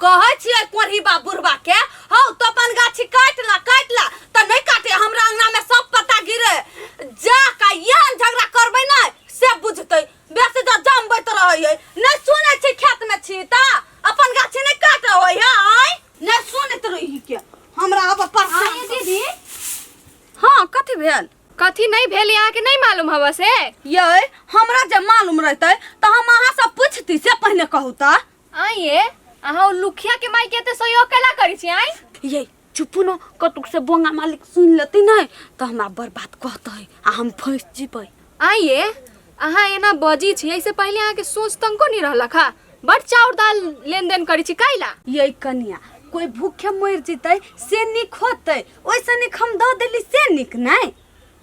कहे छिए कोरही बा बुढ़बा के हौ तो अपन गाछी काट ला त नहीं काटे हमरा अंगना में सब पत्ता गिरे जा का यहन झगड़ा करबै ना से बुझतै बेसी त जमबै त रहै नहीं सुनै छी खेत में छी त अपन गाछी नहीं काट होय है नहीं सुनत रही के हमरा अब परेशान दीदी हां कथि भेल कथी नहीं भेल यहाँ के नहीं मालूम हवा से ये हमरा जे मालूम रहते त हम अहाँ से पूछती से पहले कहू त आइए अहाँ लुखिया के माई के ते सहयोग कला करी छी आई ये चुप न कतुक से बोंगा मालिक सुन लेती नहीं तो हमरा बर्बाद कहते आ हम फंस जीबै आइए अहाँ एना बजी छी ऐसे पहले अहाँ के सोच तंको नहीं रहला खा बड़ चाउर दाल लेन देन करी छी काइला ये कनिया कोई भूखे मर जितै से निक होतै ओइसे निक हम द देली से निक नहीं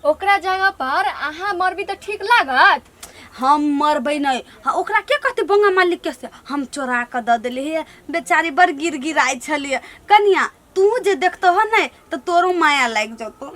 ओकरा जगह पर अहाँ मरबी तो ठीक लागत हम मरबै नहीं ओकरा के कहते बोंगा मालिक के से हम चोरा के द देली हे बेचारी बड़ गिरगिराई छलिए कनिया तू जे देखतो हो नहीं तो तोरो माया लाग जतो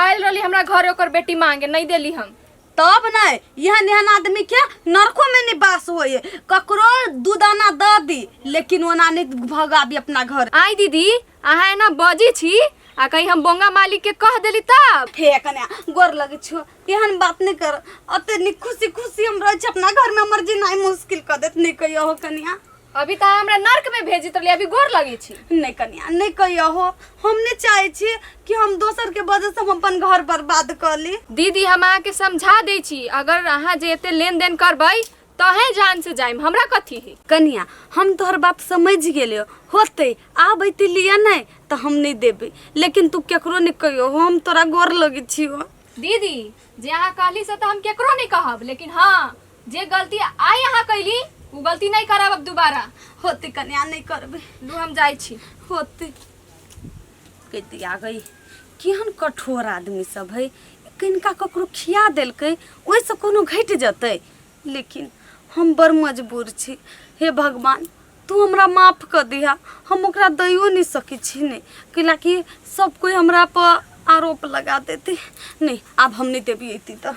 आइल रहली हमरा घर ओकर बेटी मांगे नहीं देली हम तब नहीं यहन यहन आदमी के नरको में निवास होए ककरो दूधाना द दी लेकिन ओना नहीं भगाबी अपना घर आई दीदी अहाँ एना बजी छी आ कहीं हम बोंगा मालिक के कह देली तब हे कन्या गोर लगे छो यहन बात नहीं कर अते नि खुशी खुशी हम रह छ अपना घर में मर्जी नहीं मुश्किल कर देत नहीं कहियो हो कन्या अभी त हमरा नर्क में भेजी त अभी गोर लगी छी नहीं कन्या नहीं कहियो हो हम नहीं चाहे छी कि हम दोसर के वजह से हम अपन घर बर्बाद कर ली दीदी हम अहाँ के समझा दे छी अगर अहाँ जे एते लेन देन करबै तहे जान से जाइम हमरा कथी है कन्या हम तोहर बात समझ गेले होते आबैती लिया नहीं तो हम नहीं देबे लेकिन तू केकरो नहीं कहियो हम तोरा गोर लगी छी हो दीदी जे अहाँ कहली से तो हम केकरो नहीं कहब लेकिन हाँ जे गलती आई अहाँ कैली वो गलती नहीं करब अब दोबारा होते कन्या नहीं करबे लू हम जाई छी होते कहती आ गई केहन कठोर आदमी सब है किनका ककरो खिया देलकै ओइसे कोनो घट जतै लेकिन हम बड़ मजबूर छी हे भगवान तू हमरा माफ कर दिया हम ओकरा दैयो नहीं सकी छी नहीं कैलाकि सब कोई हमरा पर आरोप लगा देते नहीं अब हम नहीं देबी एती त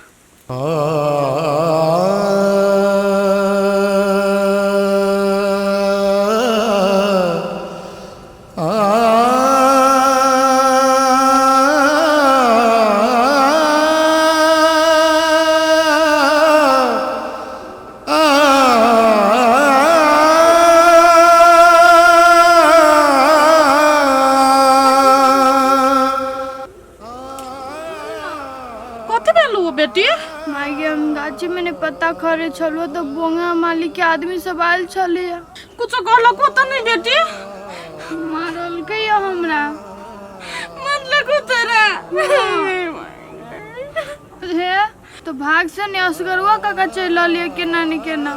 बेटी माई हम गाछी में पत्ता खरे छलो तो बोंगा मालिक के आदमी सब आयल छले कुछ कहलक तो नहीं बेटी मारल के हमरा मतलब तोरा हे तो भाग से ने असगरवा काका चल लिए के नानी के ना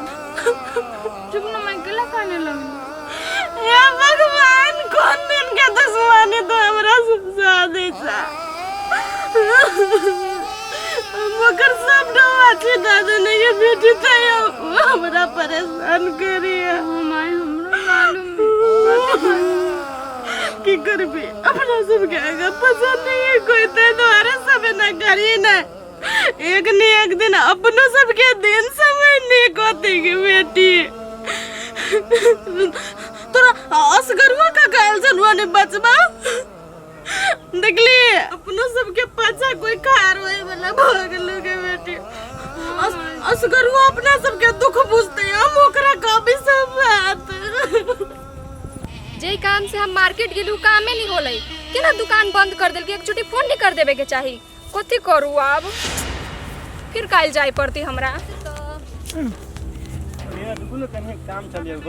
चुप ना मैं केला खाने लगली हे भगवान कौन दिन के दुश्मनी तो हमरा सजा देता मगर सब डवाची दादा ने ये बेटी तायो हमरा परेशान करिए माई हमरो मालूम की करबी अपना सब के आगे पसंद नहीं है कोई ते द्वारा सब ना करी ना एक ने एक दिन अपनो सब के दिन समय नहीं कोती की बेटी तोरा असगरवा का गाल जनवा ने बचबा देखली अपनो सबके पाछा कोई खार होए वाला भागलो के बेटी असगरवा अपना सबके दुख बुझते हम ओकरा कभी सब बात जे काम से हम मार्केट गेलू काम में नहीं होलै केना दुकान बंद कर देल के एक छुट्टी फोन नहीं कर देबे के चाही कथि करू अब फिर काल जाय पड़ती हमरा मेरा दुगुलो कने काम चलियो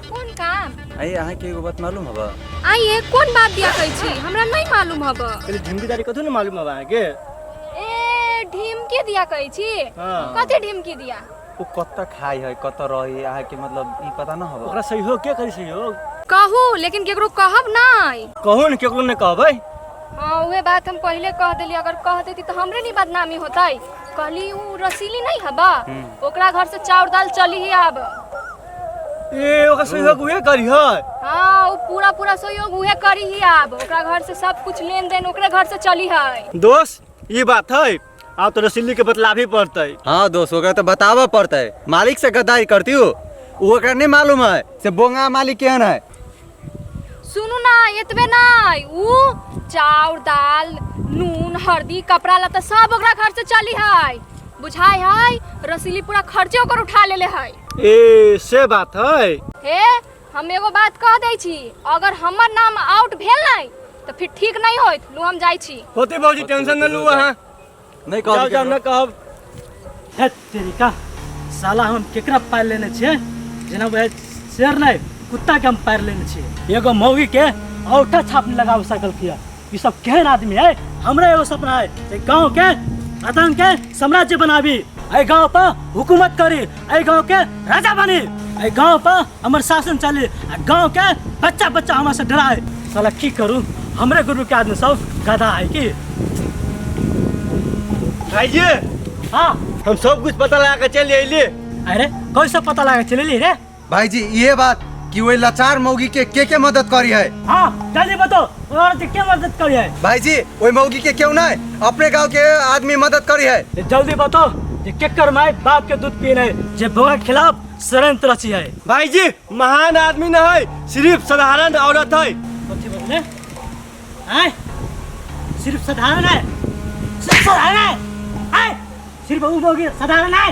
कौन काम आई अहाँ के एगो बात मालूम हबा आइए कौन बात दिया कहै छी हमरा नहीं मालूम हबा पहले ढिमकीदारी कथु न मालूम हबा के ए ढिमकी दिया कहै छी हां कथि ढिमकी दिया ओ कत्ता खाई है कत्ता रही अहाँ के मतलब ई पता न हबा ओकरा सहयोग के करी सहयोग कहू लेकिन केकरो कहब नहीं कहू न केकरो न कहबै हां उहे बात हम पहले कह देली अगर कह देती तो हमरे नहीं बदनामी होतई कहली उ रसीली नहीं हबा ओकरा घर से चाउर दाल चली ही अब ए ओकरा सहयोग उहे करी है हां उ पूरा सहयोग उहे करी ही अब ओकरा घर से सब कुछ लेन देन ओकरे घर से चली है दोस्त ये बात है आप तो रसीली के बतलावे पड़तै हाँ दोस्त ओकरा तो बतावा पड़तै मालिक से गद्दारी करती हो ओकरा नहीं मालूम है से बोंगा मालिक केहन है सुनू ना एतबे नहीं ऊ चाउर दाल नून हल्दी कपड़ा लत्ता सब ओकरा घर से चली है बुझाई है रसीली पूरा खर्चे ओकर उठा लेले है ए से बात है हे हम एगो बात कह दै छी अगर हमर नाम आउट भेल नहीं तो फिर ठीक नहीं होइत लू हम जाई छी होती भौजी टेंशन न लू हां नहीं जाओ कहब जाओ न कहब हे तेरी का साला हम केकरा पार लेने छे जेना वह शेर नहीं कुत्ता के हम पार लेने छे एगो मौगी के औठा छाप लगाव सकल किया ये सब केहन आदमी है हमरा एगो सपना है ए गांव के आतंक के साम्राज्य बनाबी ए गांव पर हुकूमत करी ए गांव के राजा बनी ए गांव पर हमर शासन चली आ गांव के बच्चा बच्चा हमरा से डराए साला की करूं हमरे गुरु के आदमी सब गधा है की भाई जी हाँ हम सब कुछ पता लगा के चल अइली। अरे कैसे पता लगा चलेली रे भाई जी ये बात कि वही लाचार मौगी के मदद करी है। हाँ जल्दी बताओ औरत क्या मदद करी है भाई जी वही मौगी के क्यों नहीं अपने गांव के आदमी मदद करी है। ये जल्दी बताओ ये केकर माय बाप के दूध पीने जे भोगा के खिलाफ षड्यंत्र रची है भाई जी महान आदमी न है सिर्फ साधारण औरत है। कथी बोले हैं सिर्फ साधारण है सिर्फ साधारण है सिर्फ वो मौगी साधारण है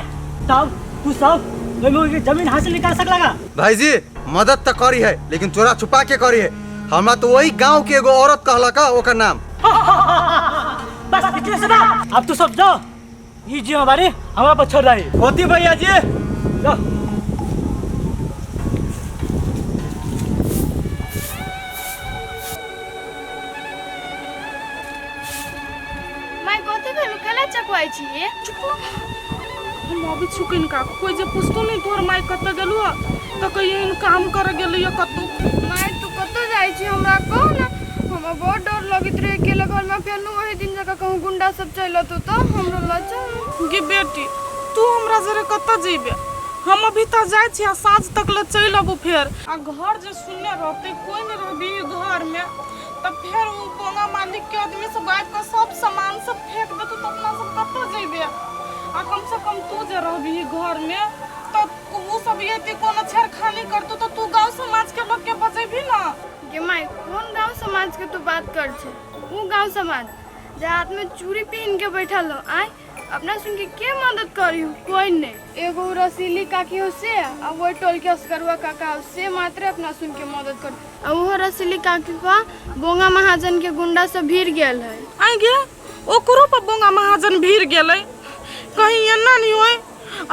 तब तू सब वो मौगी की जमीन हासिल निकाल सकलागा भाई जी मदद तो करी है लेकिन चोरा छुपा के करी है। हमरा तो वही गांव के एगो औरत कहला का ओकर नाम बस इतने से बात अब तू सब जाओ ये जिम्मेदारी हमारे पर छोड़ रही होती भैया जी जाओ मैं कथी भेलु केला चकवाई छी हम अभी छुकिन का कोई जे पूछतो नहीं तोर माई कत गेलु तो कहीं इन काम कर गेलु या कतु मैं तू कत जाई छी हमरा कह ना हमरा बहुत डर लगित रहे के घर में फेनु वही दिन जगह कहूं गुंडा सब चलत तो हमरो लजा गे बेटी तू हमरा जरे कत जेबे हम अभी त जाय छी आ साँझ तक ल चल अबू फेर आ घर जे सुनने रहते कोई नहीं रहबी घर में तब फिर वो बोंगा मालिक के आदमी सब आबि के सब सामान सब फेंक देतु तो अपना सब कत जेबे आ कम से कम तू जे रहबी घर में तो वो सब ये ती कोनो छेड़खानी करतु तो तू गांव समाज के लोग के बचेबी ना के मैं कौन गांव समाज के तू बात कर छे वो गांव समाज जे हाथ में चूड़ी पहन के बैठल हो आय अपना सुन के मदद करियो कोई नहीं एगो रसीली काकी हो से आ वो टोल के असकरुआ काका हो से मात्र अपना सुन के मदद कर आ वो रसीली काकी का बोंगा महाजन के गुंडा से भीड़ गेल है आई गे ओकरो पर बोंगा महाजन भीड़ गेलै कहीं एना नहीं होय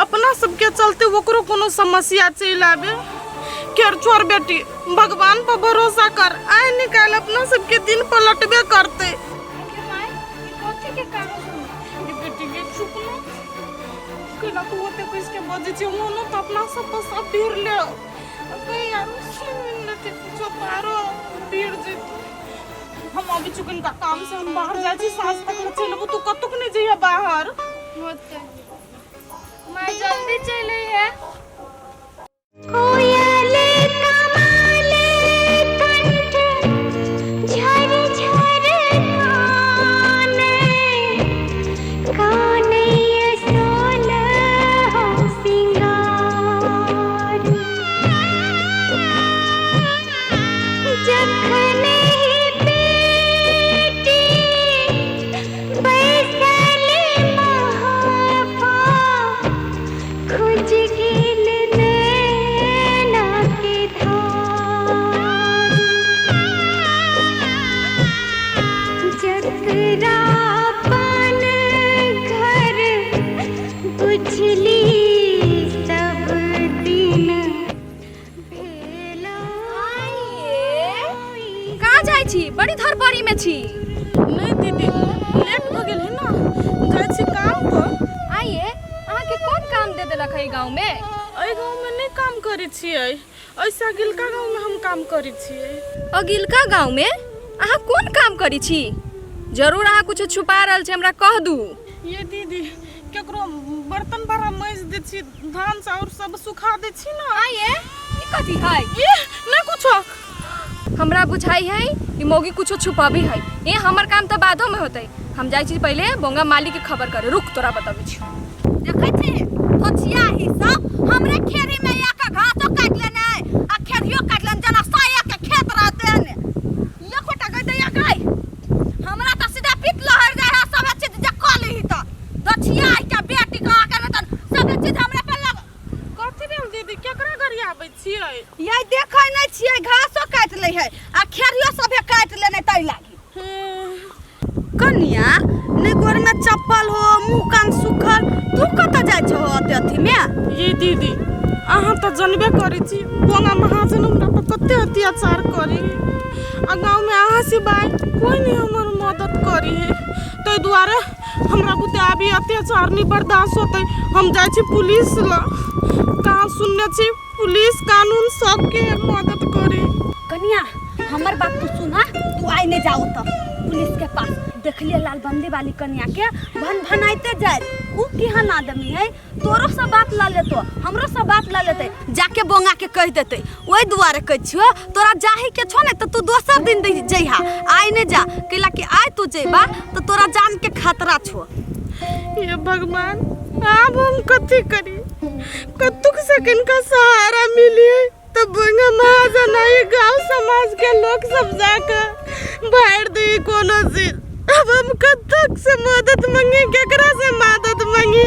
अपना सबके चलते ओकरो कोनो समस्या चल आवे केर छोर बेटी भगवान पर भरोसा कर आय निकाल अपना सबके दिन पलटबे करते कथी के कागज ये बेटी के चुप ना केला तू होते किस के बजे छी मोनो तो अपना सब पर सब भीड़ ले कहीं यार सुन लेते कुछ पारो भीड़ जे हम अभी चुकन का काम से हम बाहर जाय छी साँझ तक चलबो तू कतुक नहीं जइया बाहर होते मैं जल्दी चली है कोयले कमाले कंठ झर झर काने सोल हो सिंगार जखने बेटी बैसले महाफा खुज गेल नैना के धार जकरा पान घर बुझली सब दिन भेला कहाँ जाई छी बड़ी धरपड़ी में छी नहीं दीदी लेट हो गेल है ना जाय छी काम पर आइए अहाँ के कौन काम दे देलक है गांव में एहि गांव में नहीं काम करे छियै ऐसा गिलका गांव में हम काम करे छियै अगिलका गांव में अहाँ कौन काम करी छी जरूर अहाँ कुछ छुपा रहल छै हमरा कह दू ये दीदी केकरो बर्तन भरा मैज दे छी धान चाउर सब सुखा दे छी ना आइए ई कथी है ये नहीं कुछो हमरा बुझाई है कि मौगी कुछ छुपाबी है ये हमर काम तो बादो में होतै हम जाई छी पहले बोंगा मालिक के खबर करे रुक तोरा बताबै छी देखै छी तोछिया ही सब हमरे खेरी में या का घासो काट लेने आ खेरियो काट लेने जना साया के खेत रहते ने छियै घासो काट ले है आ खेरियो सबे काट लेने तै लागी कनिया ने गोर में चप्पल हो मुंह कान सुखल तू कत जाय छो अते अथी में ये दीदी अहाँ तो जनबे करै छी बोंगा महाजन हमरा पर कते अत्याचार करी आ गांव में अहाँ सिवाय कोई नहीं हमर मदद करी है तै दुआरे हमरा बुते अभी अत्याचार नहीं बर्दाश्त होतै हम जाय छी पुलिस ल कहाँ सुनने छी पुलिस कानून सबके मदद करे कनिया हमर बात तू सुना तू आइ ने जाओ त पुलिस के पास देख लिया लालबंदी वाली कन्या के भनाइते जाए उ केहन आदमी है तोरो सब बात ला लेतो हमरो सब बात ला लेते जाके बोंगा के कह देते ओई दुआरे कह छियो तोरा जाही के छो ने त तू दोसर दिन जइहा आइ ने जा कैला कि आइ तू जेबा त तोरा जान के खतरा छो ये भगवान अब हम कथी करी कतुक सेकंड का सहारा मिली तो बोंगा महाजन आई गांव समाज के लोग सब जाकर बाहर दी कोनो चीज अब हम कतक से मदद मांगे केकरा से मदद मांगी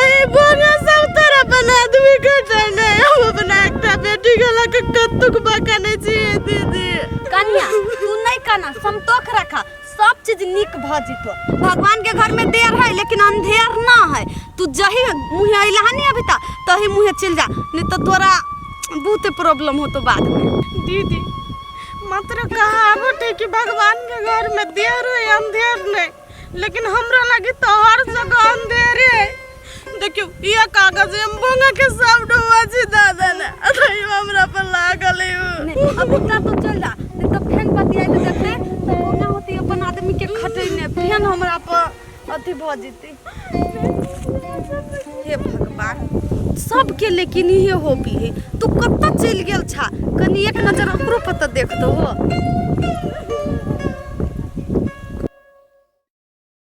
अरे बोंगा सब तरह बना आदमी के जाने हम अपना एकटा बेटी के लके कतुक बकाने चाहिए दीदी कन्या तू नहीं कना संतोख रखा सब चीज निक भ जितो भगवान के घर में देर है लेकिन अंधेर ना है तू जही मुहे अइला नहीं अभी तक तही मुहे चल जा नहीं तो तोरा बहुत प्रॉब्लम हो तो बाद में दीदी मात्र कहावत है कि भगवान के घर में देर है अंधेर नहीं लेकिन हमरा लगी तो हर जगह अंधेर है देखियो ये कागज हम बोंगा के सब डुबा छी दादा ने अथई हमरा पर लागल है अब उतना तो चल जा नहीं तो फेन पतिया तो देखते तो बोंगा होती अपन आदमी के खटई ने फेन हमरा पर अथी भ जेती हे भगवान सबके लेकिन ये होबी है तू कत्ता चल गेल छा कनी एक नजर ओकरो पर त देख दो